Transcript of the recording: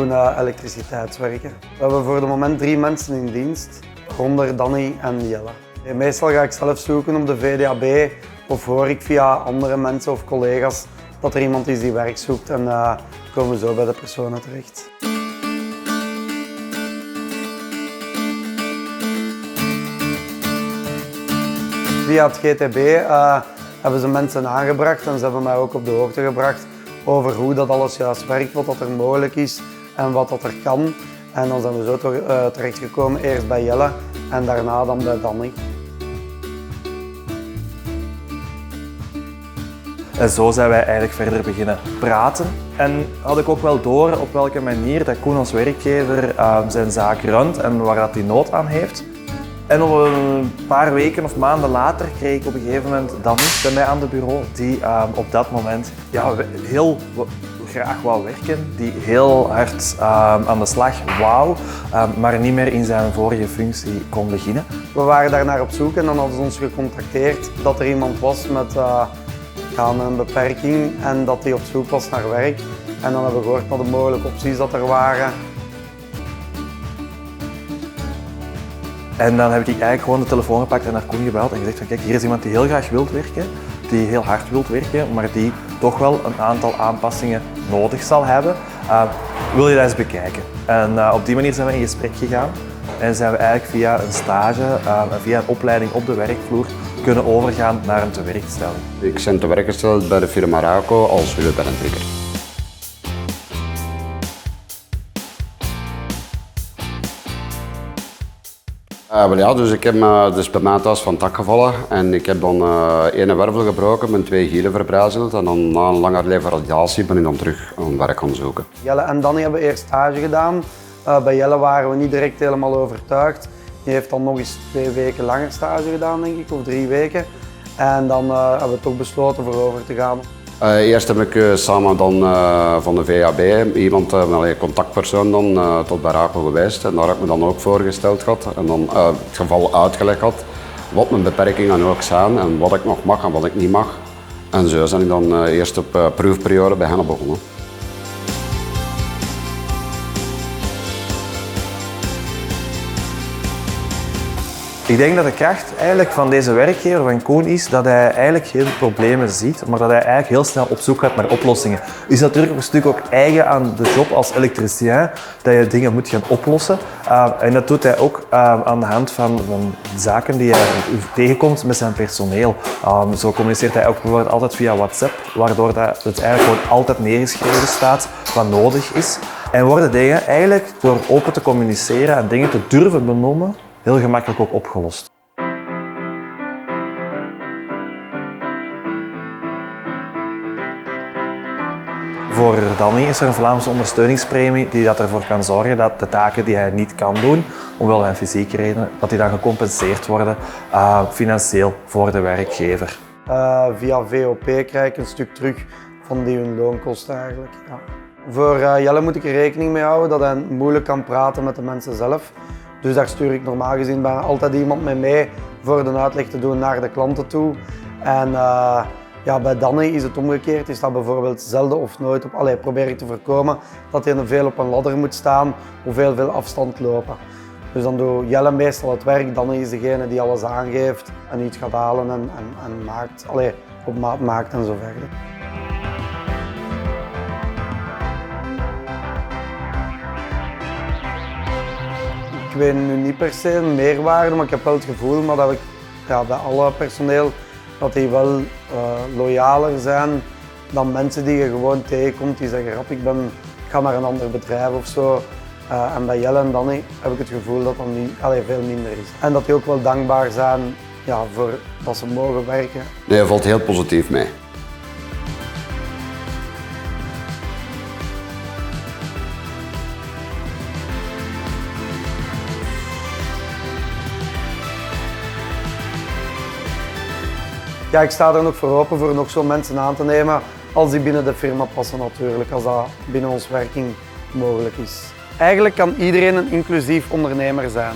doen elektriciteitswerken. We hebben voor het moment 3 mensen in dienst, Ronder, Danny en Jelle. Meestal ga ik zelf zoeken op de VDAB of hoor ik via andere mensen of collega's dat er iemand is die werk zoekt en komen we zo bij de personen terecht. Via het GTB hebben ze mensen aangebracht en ze hebben mij ook op de hoogte gebracht over hoe dat alles juist werkt, wat dat er mogelijk is en wat dat er kan. En dan zijn we zo terechtgekomen, eerst bij Jelle en daarna dan bij Danny. En zo zijn wij eigenlijk verder beginnen praten. En had ik ook wel door op welke manier dat Koen als werkgever zijn zaak runt en waar dat hij nood aan heeft. En op een paar weken of maanden later kreeg ik op een gegeven moment Danny bij mij aan het bureau, die op dat moment heel graag wou werken, die heel hard aan de slag wou, maar niet meer in zijn vorige functie kon beginnen. We waren daar naar op zoek en dan hadden ze ons gecontacteerd dat er iemand was met een beperking en dat hij op zoek was naar werk. En dan hebben we gehoord naar de mogelijke opties dat er waren. En dan heb ik eigenlijk gewoon de telefoon gepakt en naar Koen gebeld en gezegd van kijk, hier is iemand die heel graag wil werken, die heel hard wil werken, maar die toch wel een aantal aanpassingen nodig zal hebben. Wil je dat eens bekijken? En op die manier zijn we in gesprek gegaan en zijn we eigenlijk via een stage en via een opleiding op de werkvloer kunnen overgaan naar een tewerkstelling. Ik ben te werk gesteld bij de firma Raco als wielrennentrekker. Dus ik heb dus bij mij thuis van het dak gevallen en ik heb dan ene wervel gebroken, mijn 2 hielen verbrijzeld en dan na een lange revalidatie ben ik dan terug aan werk gaan zoeken. Jelle en Danny hebben eerst stage gedaan. Bij Jelle waren we niet direct helemaal overtuigd. Die heeft dan nog eens 2 weken langer stage gedaan, denk ik, of 3 weken. En dan hebben we toch besloten voor over te gaan. Eerst heb ik samen dan, van de VAB iemand, een contactpersoon dan, tot bij Raco geweest. En daar heb ik me dan ook voorgesteld gehad en dan het geval uitgelegd had wat mijn beperkingen ook zijn en wat ik nog mag en wat ik niet mag. En zo ben ik dan eerst op proefperiode bij hen begonnen. Ik denk dat de kracht eigenlijk van deze werkgever, van Koen, is dat hij eigenlijk geen problemen ziet, maar dat hij eigenlijk heel snel op zoek gaat naar oplossingen. Is natuurlijk een stuk ook eigen aan de job als elektricien, dat je dingen moet gaan oplossen. En dat doet hij ook aan de hand van zaken die hij tegenkomt met zijn personeel. Zo communiceert hij ook bijvoorbeeld altijd via WhatsApp, waardoor dat het eigenlijk gewoon altijd neergeschreven staat wat nodig is. En worden dingen eigenlijk door open te communiceren en dingen te durven benoemen, heel gemakkelijk ook opgelost. Voor Danny is er een Vlaamse ondersteuningspremie die ervoor kan zorgen dat de taken die hij niet kan doen, omwille van fysieke redenen, dat die dan gecompenseerd worden financieel voor de werkgever. Via VOP krijg ik een stuk terug van die hun loonkosten eigenlijk. Ja. Voor Jelle moet ik er rekening mee houden dat hij moeilijk kan praten met de mensen zelf. Dus daar stuur ik normaal gezien bijna altijd iemand mee voor de uitleg te doen naar de klanten toe. En bij Danny is het omgekeerd. Is dat bijvoorbeeld zelden of nooit op. Probeer ik te voorkomen dat hij veel op een ladder moet staan of heel veel afstand lopen. Dus dan doe Jelle meestal het werk. Danny is degene die alles aangeeft en iets gaat halen en maakt. Op maat maakt en zo verder. Ik weet nu niet per se een meerwaarde, maar ik heb wel het gevoel maar dat ik bij alle personeel dat die wel loyaler zijn dan mensen die je gewoon tegenkomt die zeggen rap, ik ga naar een ander bedrijf of zo. En bij Jelle en Danny heb ik het gevoel dat dat niet, veel minder is. En dat die ook wel dankbaar zijn voor dat ze mogen werken. Nee, dat valt heel positief mee. Ja, ik sta er nog voor open voor nog zo mensen aan te nemen als die binnen de firma passen natuurlijk, als dat binnen ons werking mogelijk is. Eigenlijk kan iedereen een inclusief ondernemer zijn.